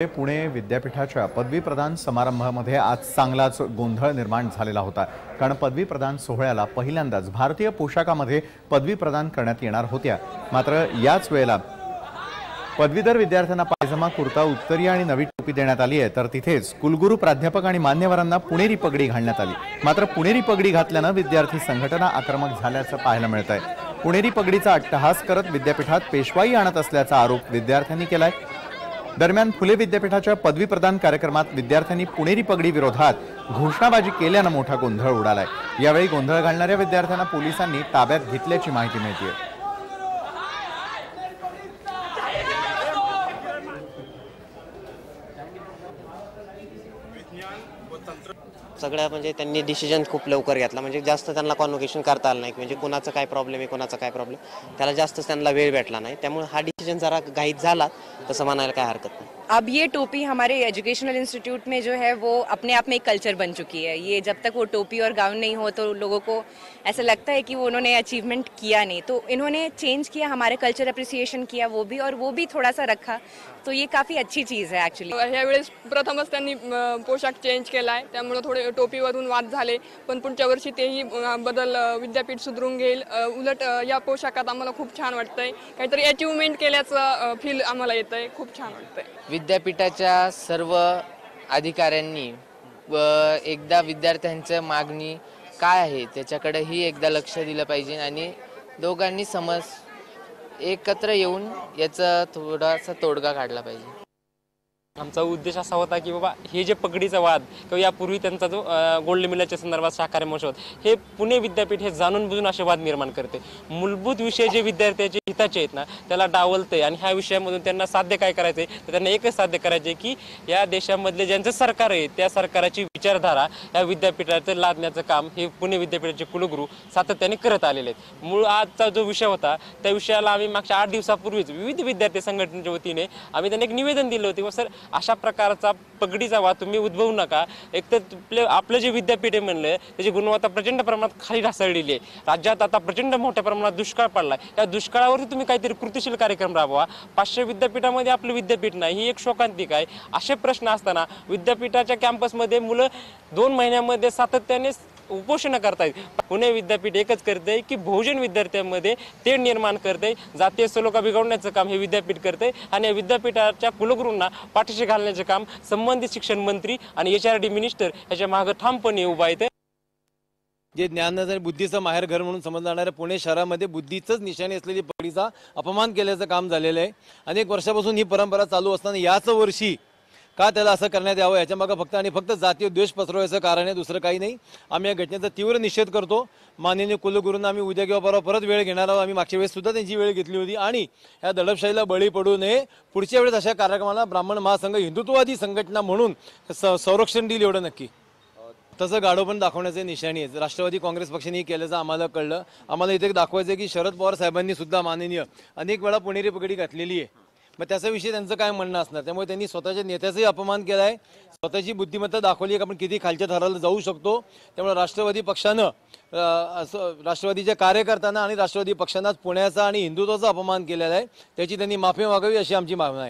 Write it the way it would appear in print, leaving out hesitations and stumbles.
पुणे विद्यापीठाच्या पदवी प्रदान समारंभामध्ये आज चांगलाच गोंधळ निर्माण झालेला होता। कारण पदवी प्रदान सोहळ्याला पहिल्यांदाच भारतीय पोशाखामध्ये पदवी प्रदान करण्यात येणार होत्या। मात्र याच वेळेला पदवीधर विद्यार्थ्यांना पायजमा, कुर्ता, उत्तरी आणि नवी टोपी देण्यात आली आहे। तर तिथेच कुलगुरू, प्राध्यापक आणि मान्यवरांना पुणेरी पगडी घालण्यात आली। मात्र पुणेरी पगडी घातल्याने विद्यार्थी संघटना आक्रमक झाल्याचं पाहायला मिळत आहे। पुणेरी पगडीचा अट्टहास करत विद्यापीठात पेशवाई आणत असल्याचा आरोप विद्यार्थ्यांनी केलाय। दरम्यान फुले विद्यापीठाच्या पदवी प्रदान कार्यक्रमात विद्यार्थ्यांनी पुणेरी पगडी विरोधात घोषणाबाजी केल्याने मोठा गोंधळ उडालाय। यावेळी गोंधळ घालणाऱ्या विद्यार्थ्यांना पोलिसांनी ताब्यात घेतल्याची माहिती मिळते। सगळ्या म्हणजे त्यांनी डिसिजन खूप लवकर घेतला, म्हणजे जास्त त्यांना कॉन्व्होकेशन करता आलं नाही, म्हणजे कोणाचं काय प्रॉब्लेम आहे, कोणाचा काय प्रॉब्लेम, त्याला जास्त त्यांना वेळ भेटला नाही, त्यामुळे हा डिसिजन जरा घाईत झाला तसं म्हणायला काय हरकत नाही। अब ये टोपी हमारे एजुकेशनल इंस्टीट्यूट में जो है वो अपने आप में एक कल्चर बन चुकी है। ये जब तक वो टोपी और गाउन नहीं हो तो लोगों को ऐसा लगता है कि वो उन्होंने अचीवमेंट किया नहीं, तो इन्होंने चेंज किया, हमारे कल्चर अप्रिसिएशन किया वो भी, और वो भी थोड़ा सा रखा, तो ये काफ़ी अच्छी चीज़ है ॲक्च्युली। ह्यावेळेस प्रथमच त्यांनी पोशाख चेंज केलाय, त्यामुळे थोडे टोपीवरून वाद झाले, पण पुढच्या वर्षी तेही बदल विद्यापीठ सुधरून घेईल। उलट या पोशाखात आम्हाला खूप छान वाटतंय, काहीतरी अचीवमेंट केल्याचं फील आम्हाला येतंय, खूप छान वाटतंय। विद्यापीठाच्या सर्व अधिकाऱ्यांनी एकदा विद्यार्थ्यांचं मागणी काय आहे त्याच्याकडेही एकदा लक्ष दिलं पाहिजे आणि दोघांनी एकत्र येऊन याचा थोडासा तोडगा काढला पाहिजे। आमचा उद्देश असा होता की बाबा हे जे पगडीचा वाद किंवा यापूर्वी त्यांचा जो गोल्ड मेडलच्या संदर्भात शाकाहारी महोत्सव, हे पुणे विद्यापीठ हे जाणून बुजून असे वाद निर्माण करते। मूलभूत विषय जे विद्यार्थ्याचे हिताचे आहेत ना त्याला डावलते आणि ह्या विषयामधून त्यांना साध्य काय करायचे, तर त्यांना एकच साध्य करायचे की या देशामधले ज्यांचं सरकार आहे त्या सरकारची विचारधारा या विद्यापीठाचं लादण्याचं काम हे पुणे विद्यापीठाचे कुलगुरू सातत्याने करत आलेले आहेत। मूळ आजचा जो विषय होता त्या विषयाला आम्ही मागच्या 8 दिवसापूर्वीच विविध विद्यार्थी संघटनेच्या वतीने आम्ही त्यांना एक निवेदन दिलं होतं, सर अशा प्रकारचा पगडीचा वाद तुम्ही उद्भवू नका। एक तर आपलं जे विद्यापीठ आहे म्हणलं त्याची गुणवत्ता प्रचंड प्रमाणात खाली ढासळलेली आहे। राज्यात आता प्रचंड मोठ्या प्रमाणात दुष्काळ पडलाय, या दुष्काळावरती तुम्ही काहीतरी कृतिशील कार्यक्रम राबवा। 500 विद्यापीठामध्ये आपलं विद्यापीठ नाही ही एक शोकांतिका आहे। असे प्रश्न असताना विद्यापीठाच्या कॅम्पसमध्ये मुलं 2 महिन्यामध्ये सातत्याने उपोषण करतायत। पुणे विद्यापीठ एकच करते की बहुजन विद्यार्थ्यांमध्ये तेढ निर्माण करते, जातीय सलोखा बिघडवण्याचं काम हे विद्यापीठ करते आणि या विद्यापीठाच्या कुलगुरूंना पाठीशी घालण्याचे काम संबंधित शिक्षण मंत्री आणि HRD मिनिस्टर याच्या मागे ठामपणे उभा आहेत। जे ज्ञानाचं आणि बुद्धीचं माहेर घर म्हणून समजलं जाणाऱ्या पुणे शहरामध्ये बुद्धीचंच निशाणी असलेली पगडीचा अपमान केल्याचं काम झालेलं आहे। अनेक वर्षापासून ही परंपरा चालू असताना याच वर्षी का त्याला असं करण्यात यावं याच्यामागे फक्त आणि फक्त जातीय द्वेष पसरवायचं कारण आहे, दुसरं काही नाही। आम्ही या घटनेचा तीव्र निषेध करतो। माननीय कुलगुरूंना आम्ही उद्या किंवा परवा परत वेळ घेणार आहोत। आम्ही मागच्या वेळेस सुद्धा त्यांची वेळ घेतली होती आणि या दडपशाहीला बळी पडू नये, पुढच्या वेळेस अशा कार्यक्रमाला ब्राह्मण महासंघ हिंदुत्ववादी संघटना म्हणून संरक्षण देईल एवढं नक्की। तसं गाढव पण दाखवण्याचे निशाणी आहे। राष्ट्रवादी काँग्रेस पक्षाने केल्याचं आम्हाला कळलं। आम्हाला इथे दाखवायचं की शरद पवार साहेबांनी सुद्धा माननीय अनेक वेळा पुणेरी पगडी घातलेली आहे, मग त्याच्याविषयी त्यांचं काय म्हणणं असणार। त्यामुळे त्यांनी स्वतःच्या नेत्याचाही अपमान केला आहे, स्वतःची बुद्धिमत्ता दाखवली आहे की आपण किती खालच्या थराला जाऊ शकतो। त्यामुळे राष्ट्रवादी पक्षानं राष्ट्रवादीच्या कार्यकर्त्यांना आणि राष्ट्रवादी पक्षांनाच पुण्याचा आणि हिंदुत्वाचा अपमान केलेला आहे, त्याची त्यांनी माफी मागावी अशी आमची मागणी आहे।